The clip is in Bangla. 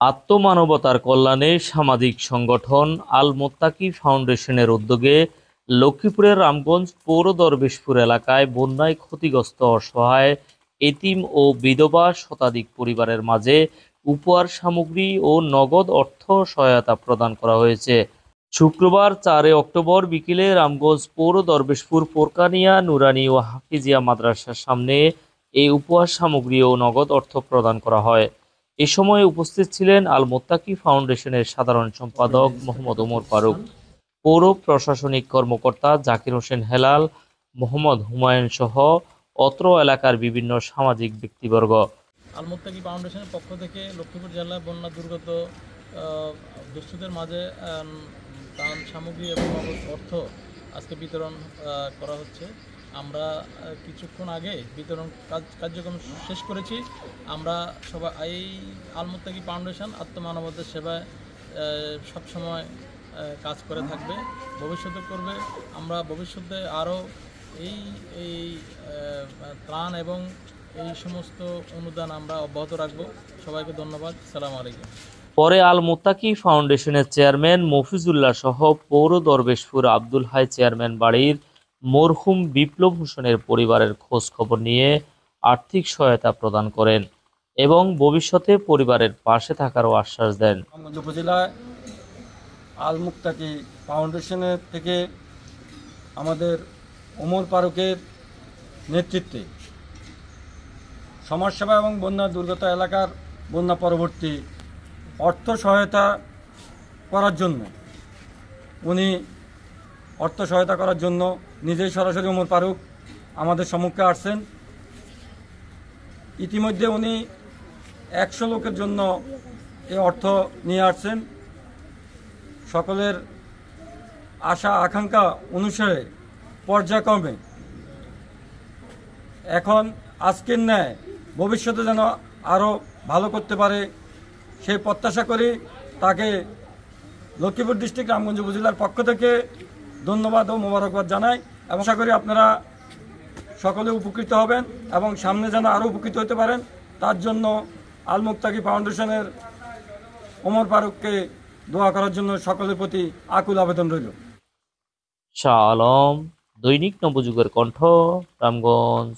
আত্মমানবতার কল্যাণে সামাজিক সংগঠন আল মোত্তাকি ফাউন্ডেশনের উদ্যোগে লক্ষ্মীপুরের রামগঞ্জ পৌর দরবেশপুর এলাকায় বন্যায় ক্ষতিগ্রস্ত অসহায় এতিম ও বিধবা শতাধিক পরিবারের মাঝে উপহার সামগ্রী ও নগদ অর্থ সহায়তা প্রদান করা হয়েছে। শুক্রবার 4 অক্টোবর বিকেলে রামগঞ্জ পৌর দরবেশপুর পোরকানিয়া নুরানি ও হাফিজিয়া মাদ্রাসার সামনে এই উপহার সামগ্রী ও নগদ অর্থ প্রদান করা হয়। এ সময় উপস্থিত ছিলেন আল মোত্তাকি ফাউন্ডেশনের সাধারণ সম্পাদক মোহাম্মদ ওমর ফারুক, পৌর প্রশাসনিক কর্মকর্তা জাকির হোসেন হেলাল, মোহাম্মদ হুমায়ুন সহ অত্র এলাকার বিভিন্ন সামাজিক ব্যক্তিবর্গ। আল মোত্তাকি ফাউন্ডেশনের পক্ষ থেকে লক্ষ্মীপুর জেলায় বন্যা দুর্গত দুস্থদের মাঝে ত্রাণ সামগ্রী এবং অর্থ আজকে বিতরণ করা হচ্ছে। আমরা কিছুক্ষণ আগে বিতরণ কার্যক্রম শেষ করেছি। আমরা সবাই এই আল মোত্তাকি ফাউন্ডেশন আত্মমানবতার সেবায় সবসময় কাজ করে থাকবে, ভবিষ্যতে করবে। আমরা ভবিষ্যতে আরও এই ত্রাণ এবং এই সমস্ত অনুদান আমরা অব্যাহত রাখব। সবাইকে ধন্যবাদ। আসসালামু আলাইকুম। পরে আল মোত্তাকি ফাউন্ডেশনের চেয়ারম্যান মফিজুল্লাহ সহ পৌর দরবেশপুর আব্দুল হাই চেয়ারম্যান বাড়ির মরহুম বিপ্লব হোসেনের পরিবারের খোঁজ খবর নিয়ে আর্থিক সহায়তা প্রদান করেন এবং ভবিষ্যতে পরিবারের পাশে থাকারও আশ্বাস দেন। উপজেলায় আল মোত্তাকি ফাউন্ডেশনের থেকে আমাদের ওমর ফারুকের নেতৃত্বে সমাজসেবা এবং বন্যা দুর্গত এলাকার বন্যা পরবর্তী অর্থ সহায়তা করার জন্য নিজেই সরাসরি ওমর ফারুক আমাদের সম্মুখে আসছেন। ইতিমধ্যে উনি 100 লোকের জন্য এই অর্থ নিয়ে আসছেন। সকলের আশা আকাঙ্ক্ষা অনুসারে পর্যায়ক্রমে এখন আজকের ন্যায় ভবিষ্যতে যেন আরও ভালো করতে পারে সেই প্রত্যাশা করি। তাকে লক্ষ্মীপুর ডিস্ট্রিক্ট রামগঞ্জ উপজেলার পক্ষ থেকে ধন্যবাদ ও মোবারকবাদ জানাই এবং আশা করি আপনারা সকলে উপকৃত হবেন এবং সামনে যেন আরও উপকৃত হতে পারেন তার জন্য আল মোত্তাকি ফাউন্ডেশনের ওমর ফারুককে দোয়া করার জন্য সকলের প্রতি আকুল আবেদন রইল। শাহ আলম, দৈনিক নবযুগের কণ্ঠ, রামগঞ্জ।